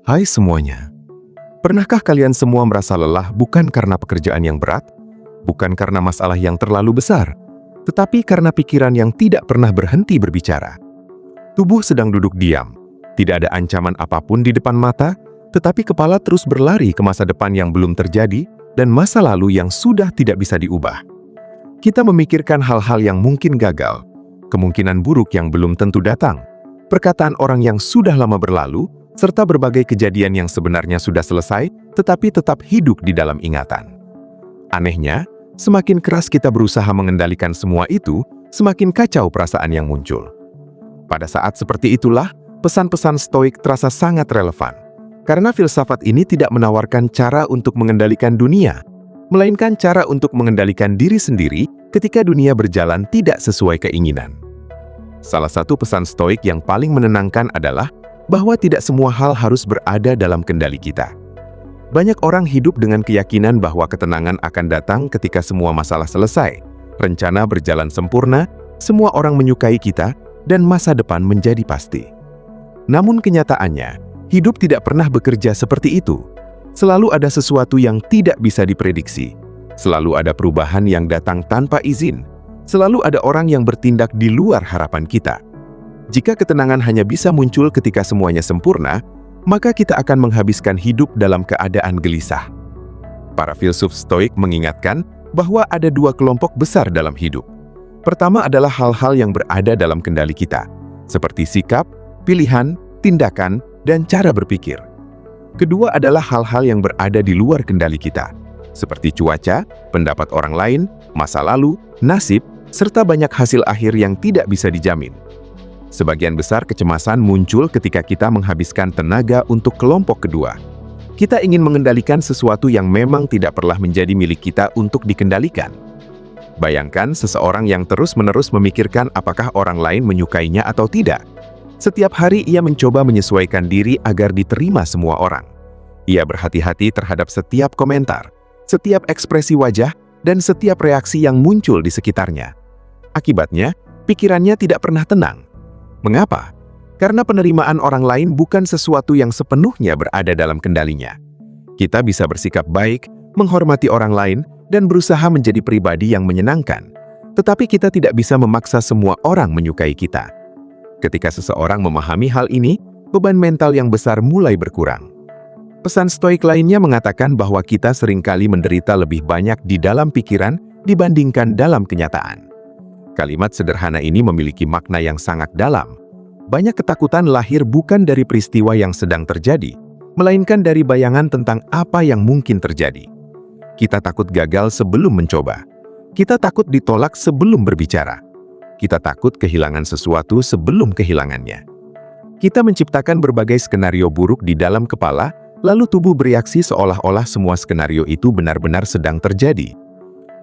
Hai semuanya. Pernahkah kalian semua merasa lelah bukan karena pekerjaan yang berat, bukan karena masalah yang terlalu besar, tetapi karena pikiran yang tidak pernah berhenti berbicara? Tubuh sedang duduk diam, tidak ada ancaman apapun di depan mata, tetapi kepala terus berlari ke masa depan yang belum terjadi dan masa lalu yang sudah tidak bisa diubah. Kita memikirkan hal-hal yang mungkin gagal, kemungkinan buruk yang belum tentu datang, perkataan orang yang sudah lama berlalu, serta berbagai kejadian yang sebenarnya sudah selesai, tetapi tetap hidup di dalam ingatan. Anehnya, semakin keras kita berusaha mengendalikan semua itu, semakin kacau perasaan yang muncul. Pada saat seperti itulah, pesan-pesan Stoik terasa sangat relevan. Karena filsafat ini tidak menawarkan cara untuk mengendalikan dunia, melainkan cara untuk mengendalikan diri sendiri ketika dunia berjalan tidak sesuai keinginan. Salah satu pesan Stoik yang paling menenangkan adalah bahwa tidak semua hal harus berada dalam kendali kita. Banyak orang hidup dengan keyakinan bahwa ketenangan akan datang ketika semua masalah selesai, rencana berjalan sempurna, semua orang menyukai kita, dan masa depan menjadi pasti. Namun kenyataannya, hidup tidak pernah bekerja seperti itu. Selalu ada sesuatu yang tidak bisa diprediksi. Selalu ada perubahan yang datang tanpa izin. Selalu ada orang yang bertindak di luar harapan kita. Jika ketenangan hanya bisa muncul ketika semuanya sempurna, maka kita akan menghabiskan hidup dalam keadaan gelisah. Para filsuf Stoik mengingatkan bahwa ada dua kelompok besar dalam hidup. Pertama adalah hal-hal yang berada dalam kendali kita, seperti sikap, pilihan, tindakan, dan cara berpikir. Kedua adalah hal-hal yang berada di luar kendali kita, seperti cuaca, pendapat orang lain, masa lalu, nasib, serta banyak hasil akhir yang tidak bisa dijamin. Sebagian besar kecemasan muncul ketika kita menghabiskan tenaga untuk kelompok kedua. Kita ingin mengendalikan sesuatu yang memang tidak pernah menjadi milik kita untuk dikendalikan. Bayangkan seseorang yang terus-menerus memikirkan apakah orang lain menyukainya atau tidak. Setiap hari ia mencoba menyesuaikan diri agar diterima semua orang. Ia berhati-hati terhadap setiap komentar, setiap ekspresi wajah, dan setiap reaksi yang muncul di sekitarnya. Akibatnya, pikirannya tidak pernah tenang. Mengapa? Karena penerimaan orang lain bukan sesuatu yang sepenuhnya berada dalam kendalinya. Kita bisa bersikap baik, menghormati orang lain, dan berusaha menjadi pribadi yang menyenangkan. Tetapi kita tidak bisa memaksa semua orang menyukai kita. Ketika seseorang memahami hal ini, beban mental yang besar mulai berkurang. Pesan Stoik lainnya mengatakan bahwa kita seringkali menderita lebih banyak di dalam pikiran dibandingkan dalam kenyataan. Kalimat sederhana ini memiliki makna yang sangat dalam. Banyak ketakutan lahir bukan dari peristiwa yang sedang terjadi, melainkan dari bayangan tentang apa yang mungkin terjadi. Kita takut gagal sebelum mencoba. Kita takut ditolak sebelum berbicara. Kita takut kehilangan sesuatu sebelum kehilangannya. Kita menciptakan berbagai skenario buruk di dalam kepala, lalu tubuh bereaksi seolah-olah semua skenario itu benar-benar sedang terjadi.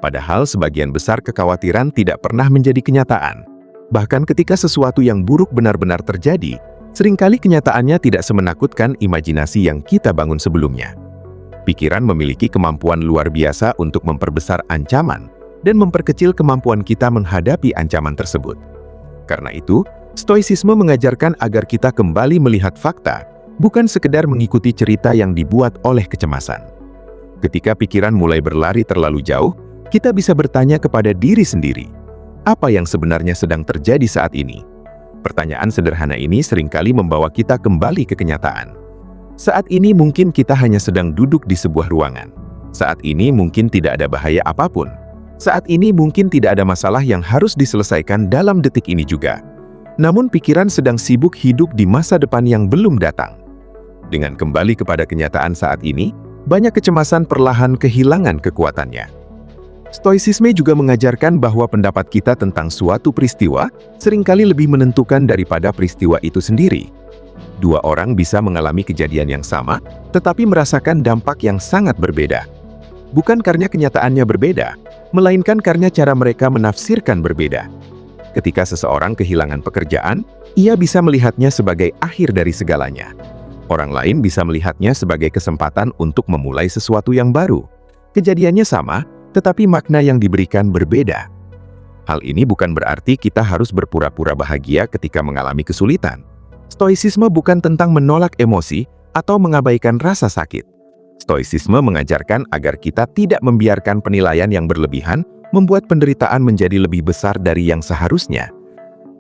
Padahal sebagian besar kekhawatiran tidak pernah menjadi kenyataan. Bahkan ketika sesuatu yang buruk benar-benar terjadi, seringkali kenyataannya tidak semenakutkan imajinasi yang kita bangun sebelumnya. Pikiran memiliki kemampuan luar biasa untuk memperbesar ancaman dan memperkecil kemampuan kita menghadapi ancaman tersebut. Karena itu, Stoicisme mengajarkan agar kita kembali melihat fakta, bukan sekedar mengikuti cerita yang dibuat oleh kecemasan. Ketika pikiran mulai berlari terlalu jauh, kita bisa bertanya kepada diri sendiri, apa yang sebenarnya sedang terjadi saat ini? Pertanyaan sederhana ini seringkali membawa kita kembali ke kenyataan. Saat ini mungkin kita hanya sedang duduk di sebuah ruangan. Saat ini mungkin tidak ada bahaya apapun. Saat ini mungkin tidak ada masalah yang harus diselesaikan dalam detik ini juga. Namun pikiran sedang sibuk hidup di masa depan yang belum datang. Dengan kembali kepada kenyataan saat ini, banyak kecemasan perlahan kehilangan kekuatannya. Stoicisme juga mengajarkan bahwa pendapat kita tentang suatu peristiwa seringkali lebih menentukan daripada peristiwa itu sendiri. Dua orang bisa mengalami kejadian yang sama, tetapi merasakan dampak yang sangat berbeda. Bukan karena kenyataannya berbeda, melainkan karena cara mereka menafsirkan berbeda. Ketika seseorang kehilangan pekerjaan, ia bisa melihatnya sebagai akhir dari segalanya. Orang lain bisa melihatnya sebagai kesempatan untuk memulai sesuatu yang baru. Kejadiannya sama, tetapi makna yang diberikan berbeda. Hal ini bukan berarti kita harus berpura-pura bahagia ketika mengalami kesulitan. Stoicisme bukan tentang menolak emosi, atau mengabaikan rasa sakit. Stoicisme mengajarkan agar kita tidak membiarkan penilaian yang berlebihan membuat penderitaan menjadi lebih besar dari yang seharusnya.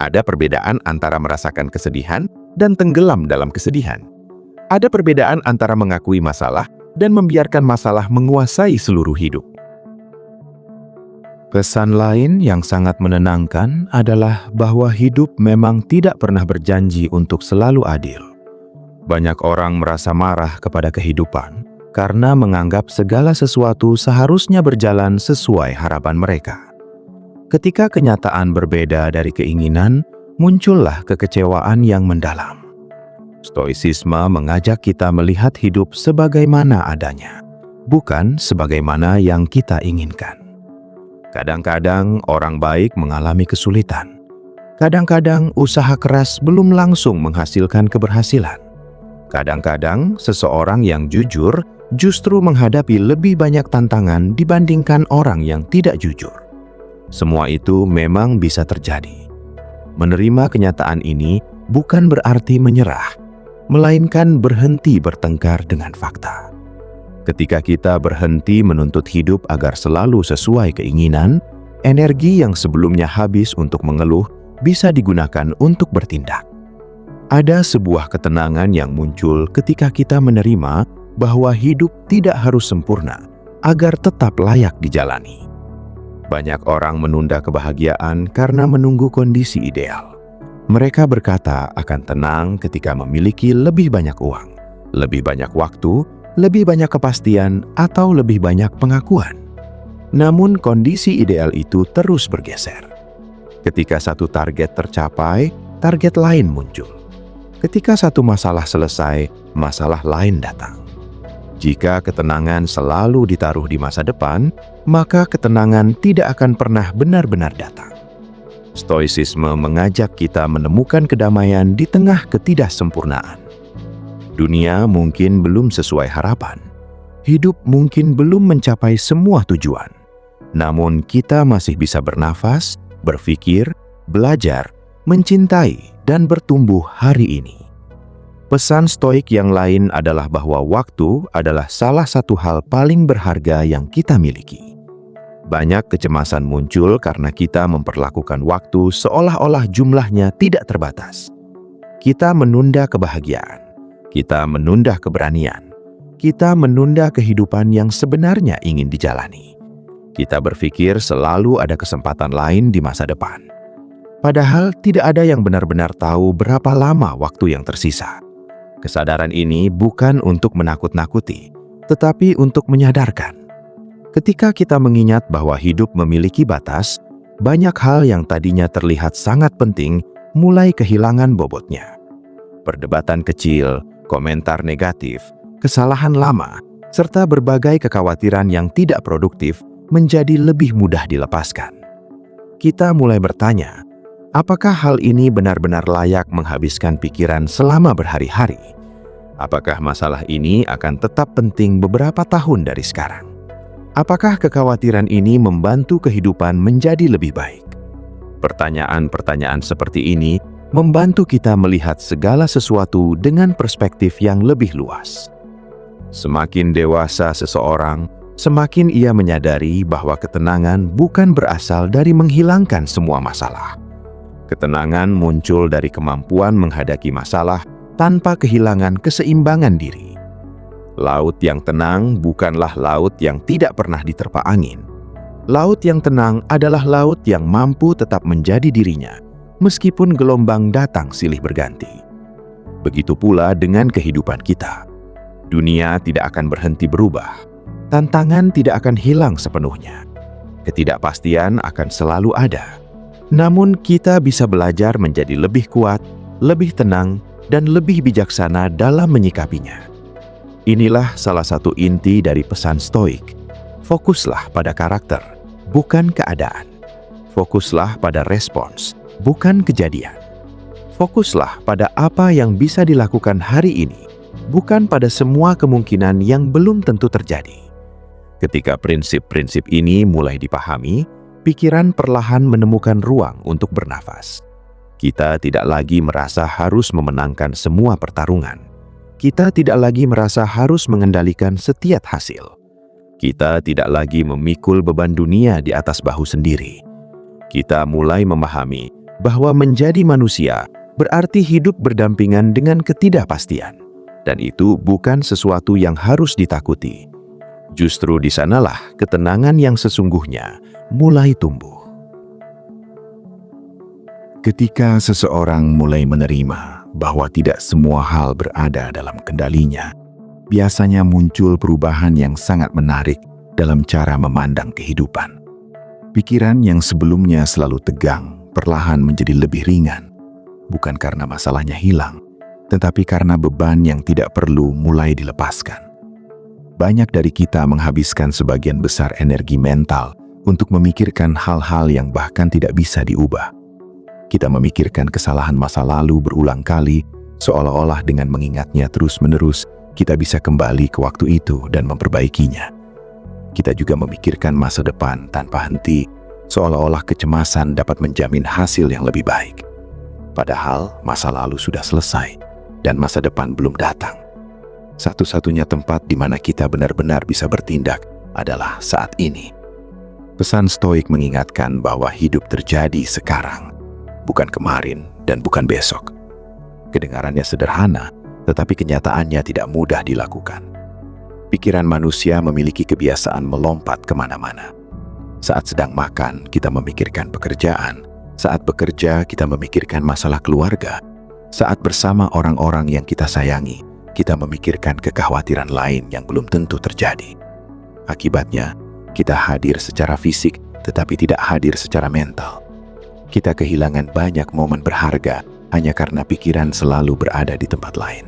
Ada perbedaan antara merasakan kesedihan dan tenggelam dalam kesedihan. Ada perbedaan antara mengakui masalah dan membiarkan masalah menguasai seluruh hidup. Pesan lain yang sangat menenangkan adalah bahwa hidup memang tidak pernah berjanji untuk selalu adil. Banyak orang merasa marah kepada kehidupan karena menganggap segala sesuatu seharusnya berjalan sesuai harapan mereka. Ketika kenyataan berbeda dari keinginan, muncullah kekecewaan yang mendalam. Stoicisme mengajak kita melihat hidup sebagaimana adanya, bukan sebagaimana yang kita inginkan. Kadang-kadang orang baik mengalami kesulitan. Kadang-kadang usaha keras belum langsung menghasilkan keberhasilan. Kadang-kadang seseorang yang jujur justru menghadapi lebih banyak tantangan dibandingkan orang yang tidak jujur. Semua itu memang bisa terjadi. Menerima kenyataan ini bukan berarti menyerah, melainkan berhenti bertengkar dengan fakta. Ketika kita berhenti menuntut hidup agar selalu sesuai keinginan, energi yang sebelumnya habis untuk mengeluh bisa digunakan untuk bertindak. Ada sebuah ketenangan yang muncul ketika kita menerima bahwa hidup tidak harus sempurna agar tetap layak dijalani. Banyak orang menunda kebahagiaan karena menunggu kondisi ideal. Mereka berkata akan tenang ketika memiliki lebih banyak uang, lebih banyak waktu, lebih banyak kepastian, atau lebih banyak pengakuan. Namun kondisi ideal itu terus bergeser. Ketika satu target tercapai, target lain muncul. Ketika satu masalah selesai, masalah lain datang. Jika ketenangan selalu ditaruh di masa depan, maka ketenangan tidak akan pernah benar-benar datang. Stoicisme mengajak kita menemukan kedamaian di tengah ketidaksempurnaan. Dunia mungkin belum sesuai harapan. Hidup mungkin belum mencapai semua tujuan. Namun kita masih bisa bernafas, berpikir, belajar, mencintai, dan bertumbuh hari ini. Pesan stoik yang lain adalah bahwa waktu adalah salah satu hal paling berharga yang kita miliki. Banyak kecemasan muncul karena kita memperlakukan waktu seolah-olah jumlahnya tidak terbatas. Kita menunda kebahagiaan. Kita menunda keberanian. Kita menunda kehidupan yang sebenarnya ingin dijalani. Kita berpikir selalu ada kesempatan lain di masa depan. Padahal tidak ada yang benar-benar tahu berapa lama waktu yang tersisa. Kesadaran ini bukan untuk menakut-nakuti, tetapi untuk menyadarkan. Ketika kita mengingat bahwa hidup memiliki batas, banyak hal yang tadinya terlihat sangat penting mulai kehilangan bobotnya. Perdebatan kecil, komentar negatif, kesalahan lama, serta berbagai kekhawatiran yang tidak produktif menjadi lebih mudah dilepaskan. Kita mulai bertanya, apakah hal ini benar-benar layak menghabiskan pikiran selama berhari-hari? Apakah masalah ini akan tetap penting beberapa tahun dari sekarang? Apakah kekhawatiran ini membantu kehidupan menjadi lebih baik? Pertanyaan-pertanyaan seperti ini membantu kita melihat segala sesuatu dengan perspektif yang lebih luas. Semakin dewasa seseorang, semakin ia menyadari bahwa ketenangan bukan berasal dari menghilangkan semua masalah. Ketenangan muncul dari kemampuan menghadapi masalah tanpa kehilangan keseimbangan diri. Laut yang tenang bukanlah laut yang tidak pernah diterpa angin. Laut yang tenang adalah laut yang mampu tetap menjadi dirinya, meskipun gelombang datang silih berganti. Begitu pula dengan kehidupan kita. Dunia tidak akan berhenti berubah. Tantangan tidak akan hilang sepenuhnya. Ketidakpastian akan selalu ada. Namun kita bisa belajar menjadi lebih kuat, lebih tenang, dan lebih bijaksana dalam menyikapinya. Inilah salah satu inti dari pesan stoik. Fokuslah pada karakter, bukan keadaan. Fokuslah pada respons, bukan kejadian. Fokuslah pada apa yang bisa dilakukan hari ini, bukan pada semua kemungkinan yang belum tentu terjadi. Ketika prinsip-prinsip ini mulai dipahami, pikiran perlahan menemukan ruang untuk bernafas. Kita tidak lagi merasa harus memenangkan semua pertarungan. Kita tidak lagi merasa harus mengendalikan setiap hasil. Kita tidak lagi memikul beban dunia di atas bahu sendiri. Kita mulai memahami bahwa menjadi manusia berarti hidup berdampingan dengan ketidakpastian. Dan itu bukan sesuatu yang harus ditakuti. Justru di sanalah ketenangan yang sesungguhnya mulai tumbuh. Ketika seseorang mulai menerima bahwa tidak semua hal berada dalam kendalinya, biasanya muncul perubahan yang sangat menarik dalam cara memandang kehidupan. Pikiran yang sebelumnya selalu tegang perlahan menjadi lebih ringan, bukan karena masalahnya hilang, tetapi karena beban yang tidak perlu mulai dilepaskan. Banyak dari kita menghabiskan sebagian besar energi mental untuk memikirkan hal-hal yang bahkan tidak bisa diubah. Kita memikirkan kesalahan masa lalu berulang kali, seolah-olah dengan mengingatnya terus-menerus, kita bisa kembali ke waktu itu dan memperbaikinya. Kita juga memikirkan masa depan tanpa henti, seolah-olah kecemasan dapat menjamin hasil yang lebih baik. Padahal masa lalu sudah selesai dan masa depan belum datang. Satu-satunya tempat di mana kita benar-benar bisa bertindak adalah saat ini. Pesan Stoik mengingatkan bahwa hidup terjadi sekarang, bukan kemarin dan bukan besok. Kedengarannya sederhana, tetapi kenyataannya tidak mudah dilakukan. Pikiran manusia memiliki kebiasaan melompat kemana-mana. Saat sedang makan, kita memikirkan pekerjaan. Saat bekerja, kita memikirkan masalah keluarga. Saat bersama orang-orang yang kita sayangi, kita memikirkan kekhawatiran lain yang belum tentu terjadi. Akibatnya, kita hadir secara fisik, tetapi tidak hadir secara mental. Kita kehilangan banyak momen berharga hanya karena pikiran selalu berada di tempat lain.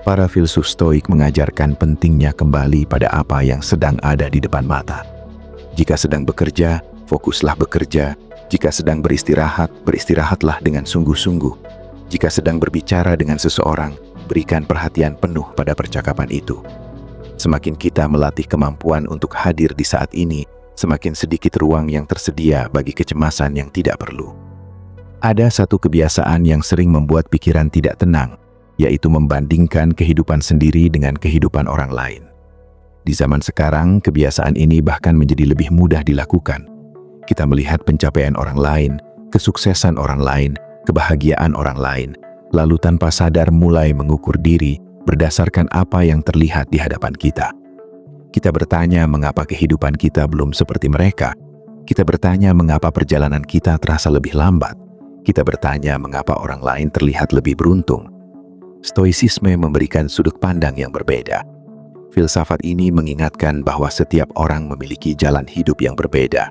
Para filsuf Stoik mengajarkan pentingnya kembali pada apa yang sedang ada di depan mata. Jika sedang bekerja, fokuslah bekerja. Jika sedang beristirahat, beristirahatlah dengan sungguh-sungguh. Jika sedang berbicara dengan seseorang, berikan perhatian penuh pada percakapan itu. Semakin kita melatih kemampuan untuk hadir di saat ini, semakin sedikit ruang yang tersedia bagi kecemasan yang tidak perlu. Ada satu kebiasaan yang sering membuat pikiran tidak tenang, yaitu membandingkan kehidupan sendiri dengan kehidupan orang lain. Di zaman sekarang, kebiasaan ini bahkan menjadi lebih mudah dilakukan. Kita melihat pencapaian orang lain, kesuksesan orang lain, kebahagiaan orang lain, lalu tanpa sadar mulai mengukur diri berdasarkan apa yang terlihat di hadapan kita. Kita bertanya mengapa kehidupan kita belum seperti mereka. Kita bertanya mengapa perjalanan kita terasa lebih lambat. Kita bertanya mengapa orang lain terlihat lebih beruntung. Stoicisme memberikan sudut pandang yang berbeda. Filsafat ini mengingatkan bahwa setiap orang memiliki jalan hidup yang berbeda.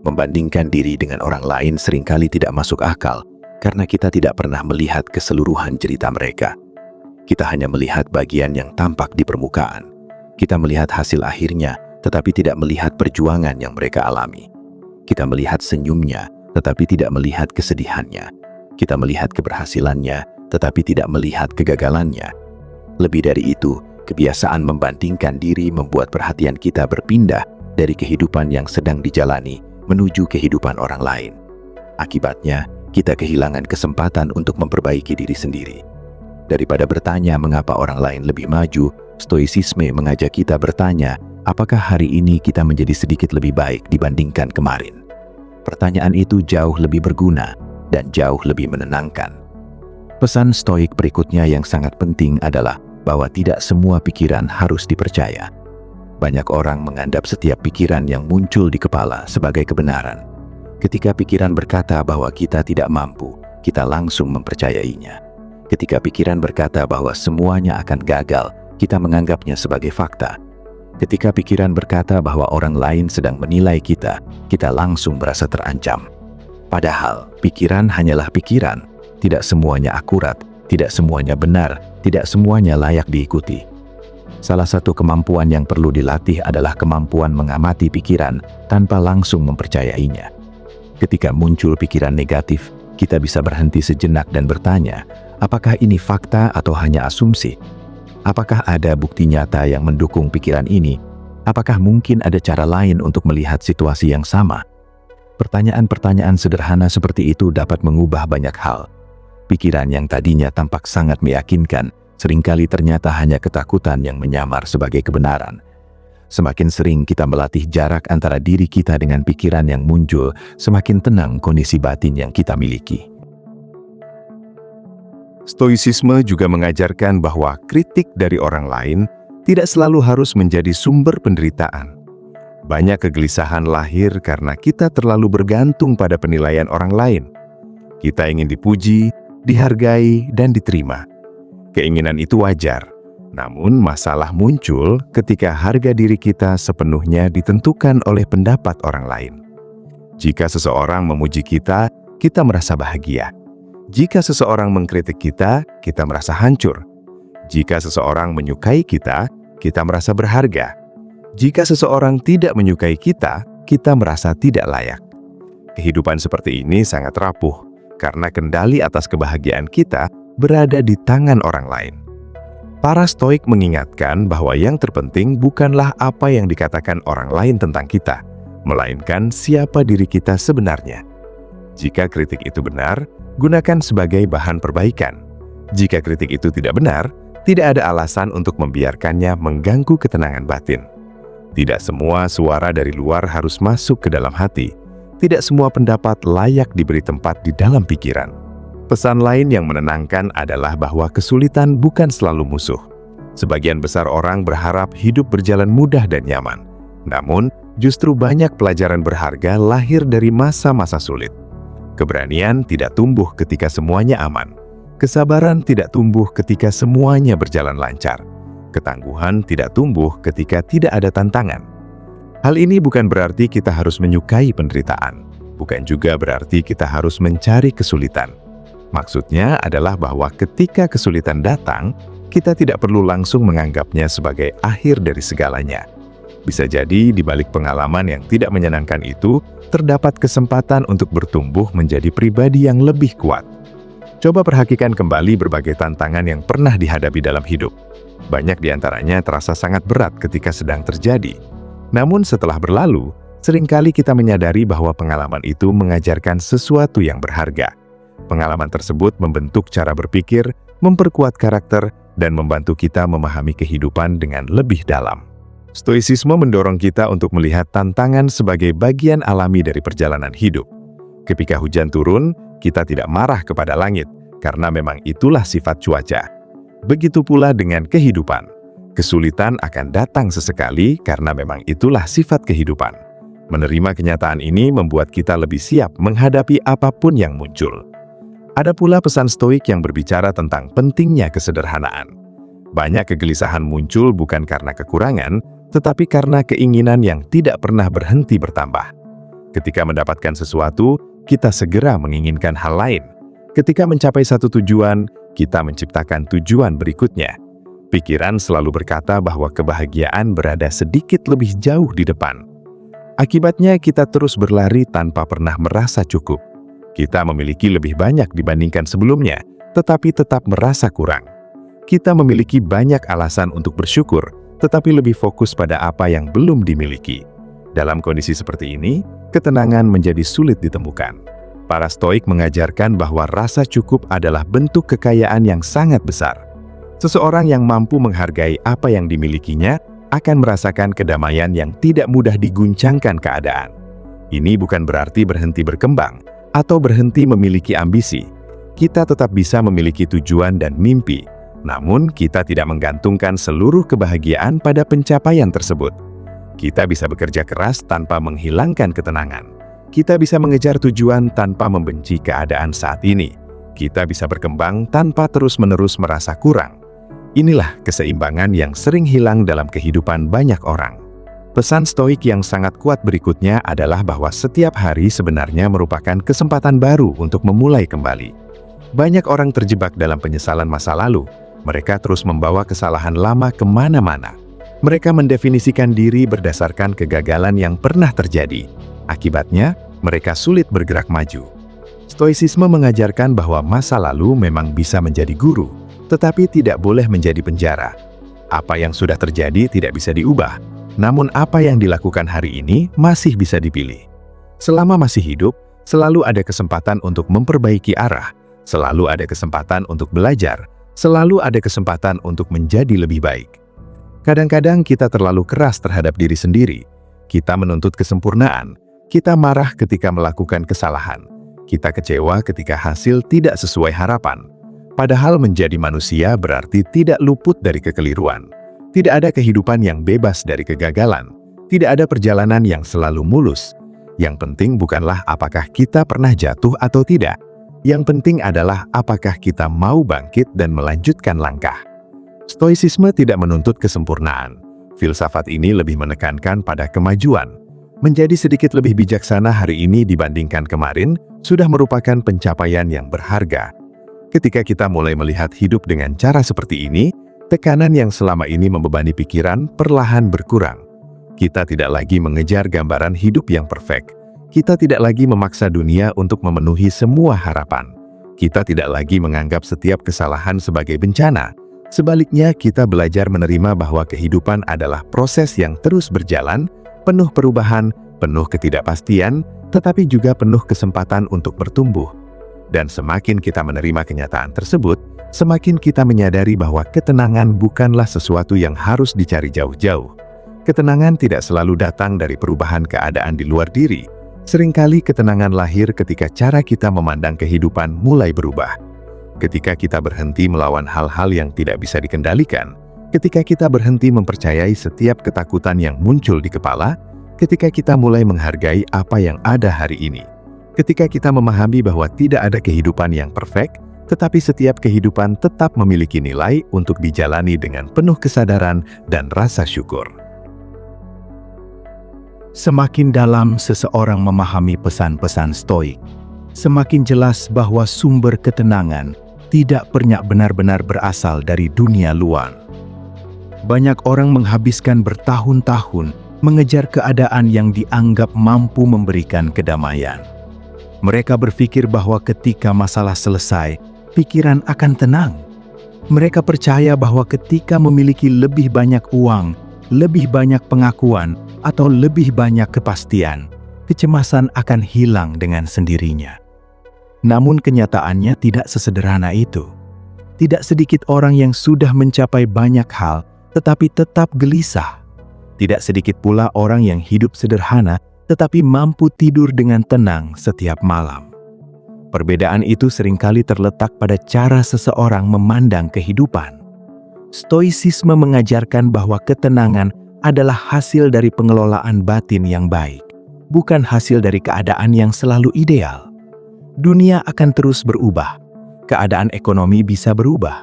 Membandingkan diri dengan orang lain seringkali tidak masuk akal karena kita tidak pernah melihat keseluruhan cerita mereka. Kita hanya melihat bagian yang tampak di permukaan. Kita melihat hasil akhirnya, tetapi tidak melihat perjuangan yang mereka alami. Kita melihat senyumnya, tetapi tidak melihat kesedihannya. Kita melihat keberhasilannya, tetapi tidak melihat kegagalannya. Lebih dari itu, kebiasaan membandingkan diri membuat perhatian kita berpindah dari kehidupan yang sedang dijalani menuju kehidupan orang lain. Akibatnya, kita kehilangan kesempatan untuk memperbaiki diri sendiri. Daripada bertanya mengapa orang lain lebih maju, Stoicisme mengajak kita bertanya, apakah hari ini kita menjadi sedikit lebih baik dibandingkan kemarin? Pertanyaan itu jauh lebih berguna dan jauh lebih menenangkan. Pesan Stoik berikutnya yang sangat penting adalah bahwa tidak semua pikiran harus dipercaya. Banyak orang menganggap setiap pikiran yang muncul di kepala sebagai kebenaran. Ketika pikiran berkata bahwa kita tidak mampu, kita langsung mempercayainya. Ketika pikiran berkata bahwa semuanya akan gagal, kita menganggapnya sebagai fakta. Ketika pikiran berkata bahwa orang lain sedang menilai kita, kita langsung merasa terancam. Padahal, pikiran hanyalah pikiran. Tidak semuanya akurat, tidak semuanya benar, tidak semuanya layak diikuti. Salah satu kemampuan yang perlu dilatih adalah kemampuan mengamati pikiran tanpa langsung mempercayainya. Ketika muncul pikiran negatif, kita bisa berhenti sejenak dan bertanya, apakah ini fakta atau hanya asumsi? Apakah ada bukti nyata yang mendukung pikiran ini? Apakah mungkin ada cara lain untuk melihat situasi yang sama? Pertanyaan-pertanyaan sederhana seperti itu dapat mengubah banyak hal. Pikiran yang tadinya tampak sangat meyakinkan, seringkali ternyata hanya ketakutan yang menyamar sebagai kebenaran. Semakin sering kita melatih jarak antara diri kita dengan pikiran yang muncul, semakin tenang kondisi batin yang kita miliki. Stoicisme juga mengajarkan bahwa kritik dari orang lain tidak selalu harus menjadi sumber penderitaan. Banyak kegelisahan lahir karena kita terlalu bergantung pada penilaian orang lain. Kita ingin dipuji, dihargai, dan diterima. Keinginan itu wajar, namun masalah muncul ketika harga diri kita sepenuhnya ditentukan oleh pendapat orang lain. Jika seseorang memuji kita, kita merasa bahagia. Jika seseorang mengkritik kita, kita merasa hancur. Jika seseorang menyukai kita, kita merasa berharga. Jika seseorang tidak menyukai kita, kita merasa tidak layak. Kehidupan seperti ini sangat rapuh, karena kendali atas kebahagiaan kita berada di tangan orang lain. Para Stoik mengingatkan bahwa yang terpenting bukanlah apa yang dikatakan orang lain tentang kita, melainkan siapa diri kita sebenarnya. Jika kritik itu benar, gunakan sebagai bahan perbaikan. Jika kritik itu tidak benar, tidak ada alasan untuk membiarkannya mengganggu ketenangan batin. Tidak semua suara dari luar harus masuk ke dalam hati. Tidak semua pendapat layak diberi tempat di dalam pikiran. Pesan lain yang menenangkan adalah bahwa kesulitan bukan selalu musuh. Sebagian besar orang berharap hidup berjalan mudah dan nyaman. Namun, justru banyak pelajaran berharga lahir dari masa-masa sulit. Keberanian tidak tumbuh ketika semuanya aman. Kesabaran tidak tumbuh ketika semuanya berjalan lancar. Ketangguhan tidak tumbuh ketika tidak ada tantangan. Hal ini bukan berarti kita harus menyukai penderitaan. Bukan juga berarti kita harus mencari kesulitan. Maksudnya adalah bahwa ketika kesulitan datang, kita tidak perlu langsung menganggapnya sebagai akhir dari segalanya. Bisa jadi di balik pengalaman yang tidak menyenangkan itu, terdapat kesempatan untuk bertumbuh menjadi pribadi yang lebih kuat. Coba perhatikan kembali berbagai tantangan yang pernah dihadapi dalam hidup. Banyak di antaranya terasa sangat berat ketika sedang terjadi. Namun setelah berlalu, seringkali kita menyadari bahwa pengalaman itu mengajarkan sesuatu yang berharga. Pengalaman tersebut membentuk cara berpikir, memperkuat karakter, dan membantu kita memahami kehidupan dengan lebih dalam. Stoicisme mendorong kita untuk melihat tantangan sebagai bagian alami dari perjalanan hidup. Ketika hujan turun, kita tidak marah kepada langit, karena memang itulah sifat cuaca. Begitu pula dengan kehidupan. Kesulitan akan datang sesekali karena memang itulah sifat kehidupan. Menerima kenyataan ini membuat kita lebih siap menghadapi apapun yang muncul. Ada pula pesan Stoik yang berbicara tentang pentingnya kesederhanaan. Banyak kegelisahan muncul bukan karena kekurangan, tetapi karena keinginan yang tidak pernah berhenti bertambah. Ketika mendapatkan sesuatu, kita segera menginginkan hal lain. Ketika mencapai satu tujuan, kita menciptakan tujuan berikutnya. Pikiran selalu berkata bahwa kebahagiaan berada sedikit lebih jauh di depan. Akibatnya kita terus berlari tanpa pernah merasa cukup. Kita memiliki lebih banyak dibandingkan sebelumnya, tetapi tetap merasa kurang. Kita memiliki banyak alasan untuk bersyukur, tetapi lebih fokus pada apa yang belum dimiliki. Dalam kondisi seperti ini, ketenangan menjadi sulit ditemukan. Para Stoik mengajarkan bahwa rasa cukup adalah bentuk kekayaan yang sangat besar. Seseorang yang mampu menghargai apa yang dimilikinya akan merasakan kedamaian yang tidak mudah diguncangkan keadaan. Ini bukan berarti berhenti berkembang atau berhenti memiliki ambisi. Kita tetap bisa memiliki tujuan dan mimpi, namun kita tidak menggantungkan seluruh kebahagiaan pada pencapaian tersebut. Kita bisa bekerja keras tanpa menghilangkan ketenangan. Kita bisa mengejar tujuan tanpa membenci keadaan saat ini. Kita bisa berkembang tanpa terus-menerus merasa kurang. Inilah keseimbangan yang sering hilang dalam kehidupan banyak orang. Pesan Stoik yang sangat kuat berikutnya adalah bahwa setiap hari sebenarnya merupakan kesempatan baru untuk memulai kembali. Banyak orang terjebak dalam penyesalan masa lalu. Mereka terus membawa kesalahan lama kemana-mana. Mereka mendefinisikan diri berdasarkan kegagalan yang pernah terjadi. Akibatnya, mereka sulit bergerak maju. Stoicisme mengajarkan bahwa masa lalu memang bisa menjadi guru, tetapi tidak boleh menjadi penjara. Apa yang sudah terjadi tidak bisa diubah, namun apa yang dilakukan hari ini masih bisa dipilih. Selama masih hidup, selalu ada kesempatan untuk memperbaiki arah, selalu ada kesempatan untuk belajar, Selalu ada kesempatan untuk menjadi lebih baik. Kadang-kadang kita terlalu keras terhadap diri sendiri. Kita menuntut kesempurnaan. Kita marah ketika melakukan kesalahan. Kita kecewa ketika hasil tidak sesuai harapan. Padahal menjadi manusia berarti tidak luput dari kekeliruan. Tidak ada kehidupan yang bebas dari kegagalan. Tidak ada perjalanan yang selalu mulus. Yang penting bukanlah apakah kita pernah jatuh atau tidak. Yang penting adalah apakah kita mau bangkit dan melanjutkan langkah. Stoicisme tidak menuntut kesempurnaan. Filsafat ini lebih menekankan pada kemajuan. Menjadi sedikit lebih bijaksana hari ini dibandingkan kemarin sudah merupakan pencapaian yang berharga. Ketika kita mulai melihat hidup dengan cara seperti ini, tekanan yang selama ini membebani pikiran perlahan berkurang. Kita tidak lagi mengejar gambaran hidup yang perfect. Kita tidak lagi memaksa dunia untuk memenuhi semua harapan. Kita tidak lagi menganggap setiap kesalahan sebagai bencana. Sebaliknya, kita belajar menerima bahwa kehidupan adalah proses yang terus berjalan, penuh perubahan, penuh ketidakpastian, tetapi juga penuh kesempatan untuk bertumbuh. Dan semakin kita menerima kenyataan tersebut, semakin kita menyadari bahwa ketenangan bukanlah sesuatu yang harus dicari jauh-jauh. Ketenangan tidak selalu datang dari perubahan keadaan di luar diri. Seringkali ketenangan lahir ketika cara kita memandang kehidupan mulai berubah. Ketika kita berhenti melawan hal-hal yang tidak bisa dikendalikan, ketika kita berhenti mempercayai setiap ketakutan yang muncul di kepala, ketika kita mulai menghargai apa yang ada hari ini, ketika kita memahami bahwa tidak ada kehidupan yang perfect, tetapi setiap kehidupan tetap memiliki nilai untuk dijalani dengan penuh kesadaran dan rasa syukur. Semakin dalam seseorang memahami pesan-pesan Stoik, semakin jelas bahwa sumber ketenangan tidak pernah benar-benar berasal dari dunia luar. Banyak orang menghabiskan bertahun-tahun mengejar keadaan yang dianggap mampu memberikan kedamaian. Mereka berpikir bahwa ketika masalah selesai, pikiran akan tenang. Mereka percaya bahwa ketika memiliki lebih banyak uang, lebih banyak pengakuan, atau lebih banyak kepastian, kecemasan akan hilang dengan sendirinya. Namun kenyataannya tidak sesederhana itu. Tidak sedikit orang yang sudah mencapai banyak hal, tetapi tetap gelisah. Tidak sedikit pula orang yang hidup sederhana, tetapi mampu tidur dengan tenang setiap malam. Perbedaan itu seringkali terletak pada cara seseorang memandang kehidupan. Stoicisme mengajarkan bahwa ketenangan adalah hasil dari pengelolaan batin yang baik, bukan hasil dari keadaan yang selalu ideal. Dunia akan terus berubah, keadaan ekonomi bisa berubah,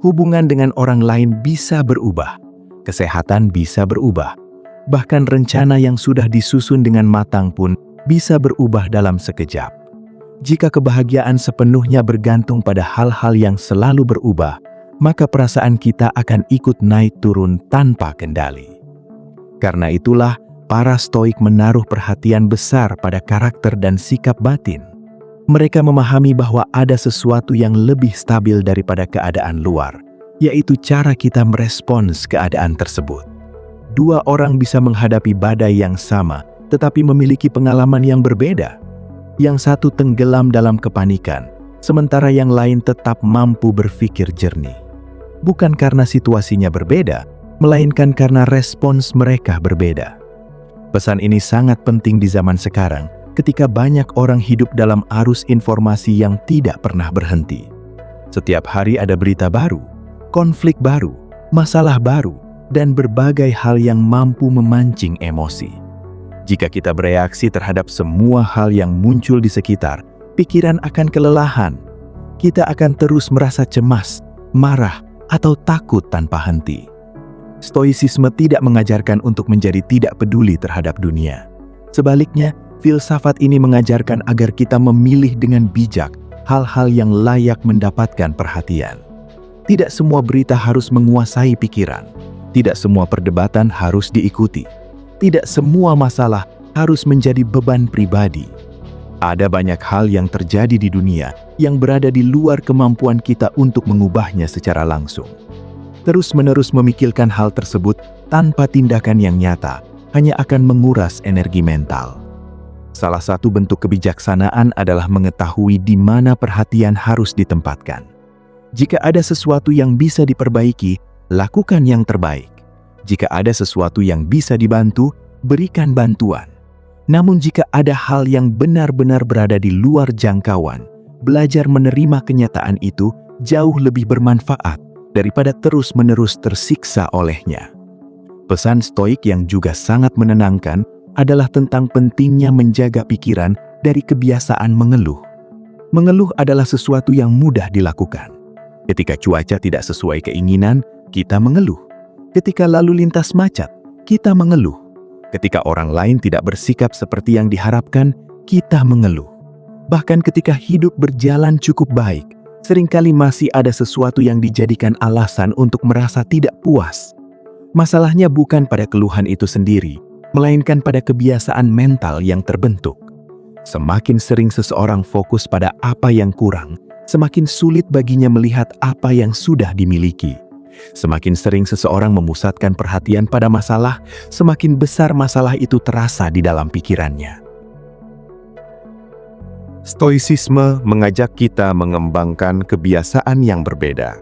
hubungan dengan orang lain bisa berubah, kesehatan bisa berubah, bahkan rencana yang sudah disusun dengan matang pun bisa berubah dalam sekejap. Jika kebahagiaan sepenuhnya bergantung pada hal-hal yang selalu berubah, maka perasaan kita akan ikut naik turun tanpa kendali. Karena itulah, para Stoik menaruh perhatian besar pada karakter dan sikap batin. Mereka memahami bahwa ada sesuatu yang lebih stabil daripada keadaan luar, yaitu cara kita merespons keadaan tersebut. Dua orang bisa menghadapi badai yang sama, tetapi memiliki pengalaman yang berbeda. Yang satu tenggelam dalam kepanikan, sementara yang lain tetap mampu berpikir jernih. Bukan karena situasinya berbeda, melainkan karena respons mereka berbeda. Pesan ini sangat penting di zaman sekarang, ketika banyak orang hidup dalam arus informasi yang tidak pernah berhenti. Setiap hari ada berita baru, konflik baru, masalah baru, dan berbagai hal yang mampu memancing emosi. Jika kita bereaksi terhadap semua hal yang muncul di sekitar, pikiran akan kelelahan. Kita akan terus merasa cemas, marah, atau takut tanpa henti. Stoicisme tidak mengajarkan untuk menjadi tidak peduli terhadap dunia. Sebaliknya, filsafat ini mengajarkan agar kita memilih dengan bijak hal-hal yang layak mendapatkan perhatian. Tidak semua berita harus menguasai pikiran. Tidak semua perdebatan harus diikuti. Tidak semua masalah harus menjadi beban pribadi. Ada banyak hal yang terjadi di dunia yang berada di luar kemampuan kita untuk mengubahnya secara langsung. Terus-menerus memikirkan hal tersebut tanpa tindakan yang nyata hanya akan menguras energi mental. Salah satu bentuk kebijaksanaan adalah mengetahui di mana perhatian harus ditempatkan. Jika ada sesuatu yang bisa diperbaiki, lakukan yang terbaik. Jika ada sesuatu yang bisa dibantu, berikan bantuan. Namun jika ada hal yang benar-benar berada di luar jangkauan, belajar menerima kenyataan itu jauh lebih bermanfaat daripada terus-menerus tersiksa olehnya. Pesan Stoik yang juga sangat menenangkan adalah tentang pentingnya menjaga pikiran dari kebiasaan mengeluh. Mengeluh adalah sesuatu yang mudah dilakukan. Ketika cuaca tidak sesuai keinginan, kita mengeluh. Ketika lalu lintas macet, kita mengeluh. Ketika orang lain tidak bersikap seperti yang diharapkan, kita mengeluh. Bahkan ketika hidup berjalan cukup baik, seringkali masih ada sesuatu yang dijadikan alasan untuk merasa tidak puas. Masalahnya bukan pada keluhan itu sendiri, melainkan pada kebiasaan mental yang terbentuk. Semakin sering seseorang fokus pada apa yang kurang, semakin sulit baginya melihat apa yang sudah dimiliki. Semakin sering seseorang memusatkan perhatian pada masalah, semakin besar masalah itu terasa di dalam pikirannya. Stoicisme mengajak kita mengembangkan kebiasaan yang berbeda.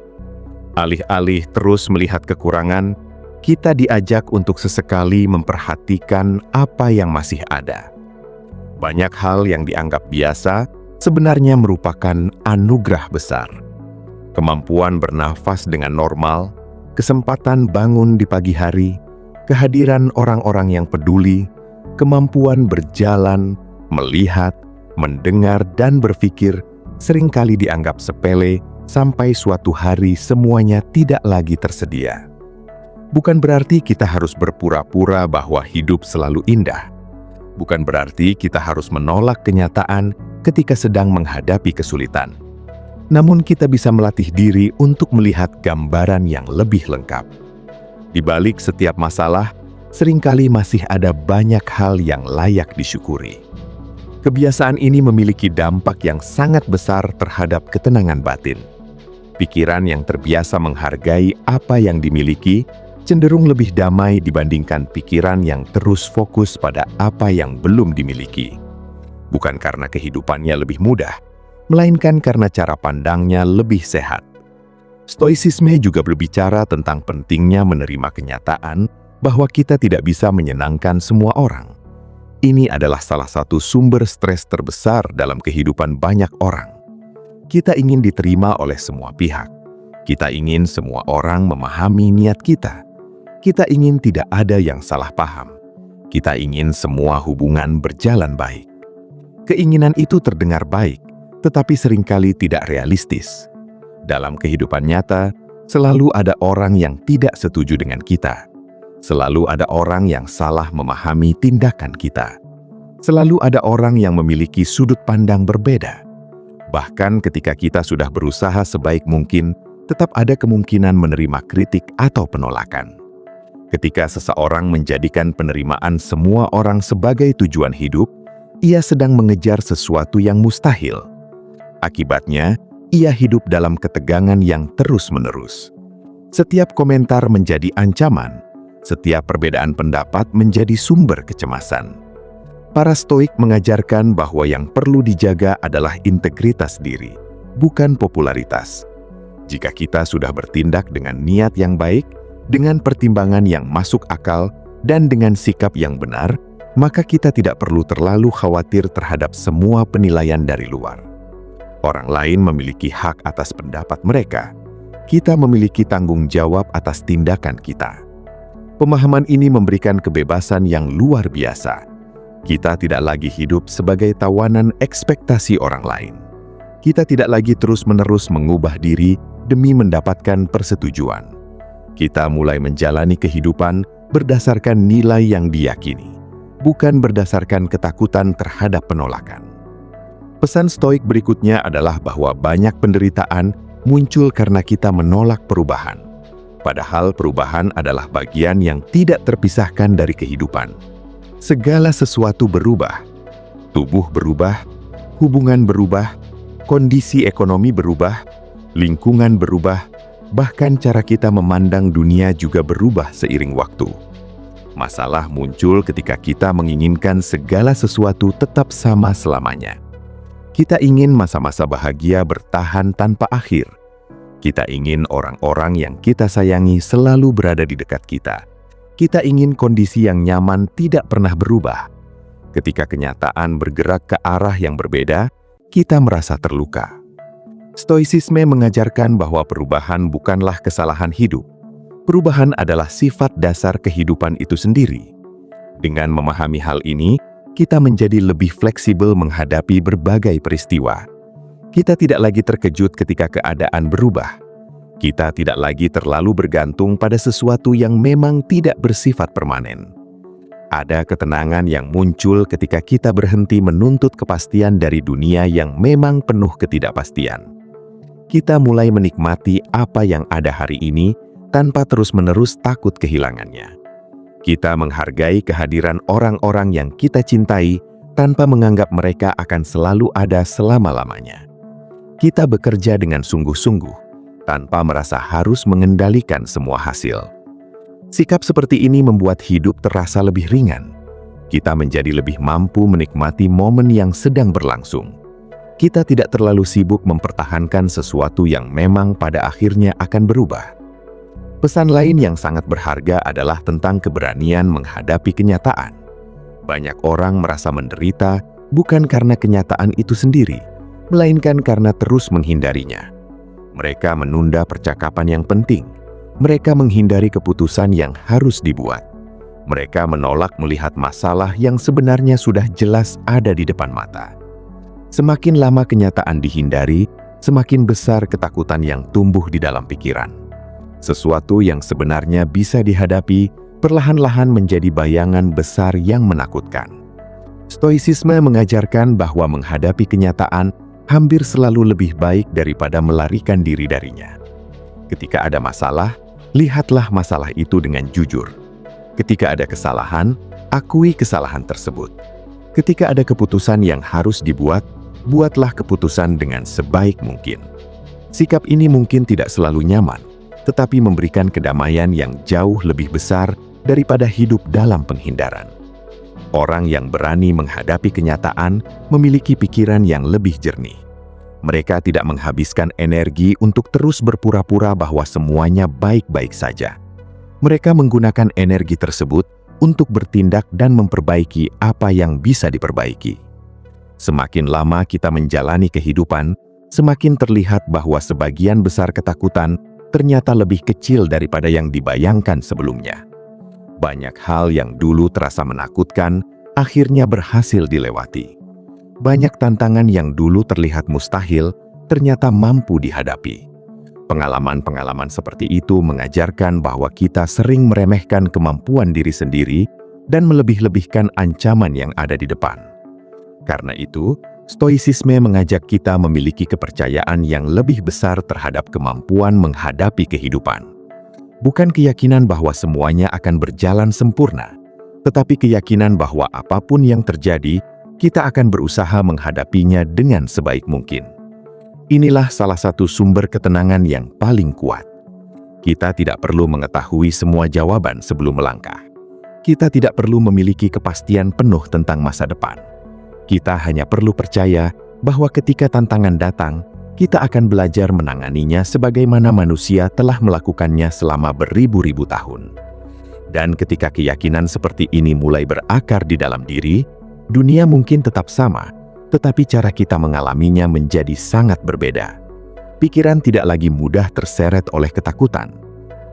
Alih-alih terus melihat kekurangan, kita diajak untuk sesekali memperhatikan apa yang masih ada. Banyak hal yang dianggap biasa sebenarnya merupakan anugerah besar. Kemampuan bernafas dengan normal, kesempatan bangun di pagi hari, kehadiran orang-orang yang peduli, kemampuan berjalan, melihat, mendengar, dan berpikir seringkali dianggap sepele sampai suatu hari semuanya tidak lagi tersedia. Bukan berarti kita harus berpura-pura bahwa hidup selalu indah. Bukan berarti kita harus menolak kenyataan ketika sedang menghadapi kesulitan. Namun kita bisa melatih diri untuk melihat gambaran yang lebih lengkap. Di balik setiap masalah, seringkali masih ada banyak hal yang layak disyukuri. Kebiasaan ini memiliki dampak yang sangat besar terhadap ketenangan batin. Pikiran yang terbiasa menghargai apa yang dimiliki cenderung lebih damai dibandingkan pikiran yang terus fokus pada apa yang belum dimiliki. Bukan karena kehidupannya lebih mudah, melainkan karena cara pandangnya lebih sehat. Stoicisme juga berbicara tentang pentingnya menerima kenyataan bahwa kita tidak bisa menyenangkan semua orang. Ini adalah salah satu sumber stres terbesar dalam kehidupan banyak orang. Kita ingin diterima oleh semua pihak. Kita ingin semua orang memahami niat kita. Kita ingin tidak ada yang salah paham. Kita ingin semua hubungan berjalan baik. Keinginan itu terdengar baik, tetapi seringkali tidak realistis. Dalam kehidupan nyata, selalu ada orang yang tidak setuju dengan kita. Selalu ada orang yang salah memahami tindakan kita. Selalu ada orang yang memiliki sudut pandang berbeda. Bahkan ketika kita sudah berusaha sebaik mungkin, tetap ada kemungkinan menerima kritik atau penolakan. Ketika seseorang menjadikan penerimaan semua orang sebagai tujuan hidup, ia sedang mengejar sesuatu yang mustahil. Akibatnya, ia hidup dalam ketegangan yang terus-menerus. Setiap komentar menjadi ancaman, setiap perbedaan pendapat menjadi sumber kecemasan. Para Stoik mengajarkan bahwa yang perlu dijaga adalah integritas diri, bukan popularitas. Jika kita sudah bertindak dengan niat yang baik, dengan pertimbangan yang masuk akal, dan dengan sikap yang benar, maka kita tidak perlu terlalu khawatir terhadap semua penilaian dari luar. Orang lain memiliki hak atas pendapat mereka. Kita memiliki tanggung jawab atas tindakan kita. Pemahaman ini memberikan kebebasan yang luar biasa. Kita tidak lagi hidup sebagai tawanan ekspektasi orang lain. Kita tidak lagi terus-menerus mengubah diri demi mendapatkan persetujuan. Kita mulai menjalani kehidupan berdasarkan nilai yang diyakini, bukan berdasarkan ketakutan terhadap penolakan. Pesan Stoik berikutnya adalah bahwa banyak penderitaan muncul karena kita menolak perubahan. Padahal perubahan adalah bagian yang tidak terpisahkan dari kehidupan. Segala sesuatu berubah. Tubuh berubah, hubungan berubah, kondisi ekonomi berubah, lingkungan berubah, bahkan cara kita memandang dunia juga berubah seiring waktu. Masalah muncul ketika kita menginginkan segala sesuatu tetap sama selamanya. Kita ingin masa-masa bahagia bertahan tanpa akhir. Kita ingin orang-orang yang kita sayangi selalu berada di dekat kita. Kita ingin kondisi yang nyaman tidak pernah berubah. Ketika kenyataan bergerak ke arah yang berbeda, kita merasa terluka. Stoicisme mengajarkan bahwa perubahan bukanlah kesalahan hidup. Perubahan adalah sifat dasar kehidupan itu sendiri. Dengan memahami hal ini, kita menjadi lebih fleksibel menghadapi berbagai peristiwa. Kita tidak lagi terkejut ketika keadaan berubah. Kita tidak lagi terlalu bergantung pada sesuatu yang memang tidak bersifat permanen. Ada ketenangan yang muncul ketika kita berhenti menuntut kepastian dari dunia yang memang penuh ketidakpastian. Kita mulai menikmati apa yang ada hari ini tanpa terus-menerus takut kehilangannya. Kita menghargai kehadiran orang-orang yang kita cintai tanpa menganggap mereka akan selalu ada selama-lamanya. Kita bekerja dengan sungguh-sungguh tanpa merasa harus mengendalikan semua hasil. Sikap seperti ini membuat hidup terasa lebih ringan. Kita menjadi lebih mampu menikmati momen yang sedang berlangsung. Kita tidak terlalu sibuk mempertahankan sesuatu yang memang pada akhirnya akan berubah. Pesan lain yang sangat berharga adalah tentang keberanian menghadapi kenyataan. Banyak orang merasa menderita bukan karena kenyataan itu sendiri, melainkan karena terus menghindarinya. Mereka menunda percakapan yang penting. Mereka menghindari keputusan yang harus dibuat. Mereka menolak melihat masalah yang sebenarnya sudah jelas ada di depan mata. Semakin lama kenyataan dihindari, semakin besar ketakutan yang tumbuh di dalam pikiran. Sesuatu yang sebenarnya bisa dihadapi perlahan-lahan menjadi bayangan besar yang menakutkan. Stoicisme mengajarkan bahwa menghadapi kenyataan hampir selalu lebih baik daripada melarikan diri darinya. Ketika ada masalah, lihatlah masalah itu dengan jujur. Ketika ada kesalahan, akui kesalahan tersebut. Ketika ada keputusan yang harus dibuat, buatlah keputusan dengan sebaik mungkin. Sikap ini mungkin tidak selalu nyaman, tetapi memberikan kedamaian yang jauh lebih besar daripada hidup dalam penghindaran. Orang yang berani menghadapi kenyataan memiliki pikiran yang lebih jernih. Mereka tidak menghabiskan energi untuk terus berpura-pura bahwa semuanya baik-baik saja. Mereka menggunakan energi tersebut untuk bertindak dan memperbaiki apa yang bisa diperbaiki. Semakin lama kita menjalani kehidupan, semakin terlihat bahwa sebagian besar ketakutan ternyata lebih kecil daripada yang dibayangkan sebelumnya. Banyak hal yang dulu terasa menakutkan, akhirnya berhasil dilewati. Banyak tantangan yang dulu terlihat mustahil, ternyata mampu dihadapi. Pengalaman-pengalaman seperti itu mengajarkan bahwa kita sering meremehkan kemampuan diri sendiri dan melebih-lebihkan ancaman yang ada di depan. Karena itu, Stoicisme mengajak kita memiliki kepercayaan yang lebih besar terhadap kemampuan menghadapi kehidupan. Bukan keyakinan bahwa semuanya akan berjalan sempurna, tetapi keyakinan bahwa apapun yang terjadi, kita akan berusaha menghadapinya dengan sebaik mungkin. Inilah salah satu sumber ketenangan yang paling kuat. Kita tidak perlu mengetahui semua jawaban sebelum melangkah. Kita tidak perlu memiliki kepastian penuh tentang masa depan. Kita hanya perlu percaya bahwa ketika tantangan datang, kita akan belajar menanganinya sebagaimana manusia telah melakukannya selama beribu-ribu tahun. Dan ketika keyakinan seperti ini mulai berakar di dalam diri, dunia mungkin tetap sama, tetapi cara kita mengalaminya menjadi sangat berbeda. Pikiran tidak lagi mudah terseret oleh ketakutan.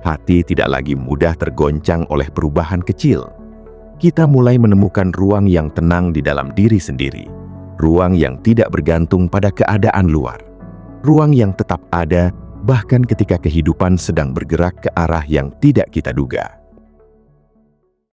Hati tidak lagi mudah tergoncang oleh perubahan kecil. Kita mulai menemukan ruang yang tenang di dalam diri sendiri, ruang yang tidak bergantung pada keadaan luar, ruang yang tetap ada bahkan ketika kehidupan sedang bergerak ke arah yang tidak kita duga.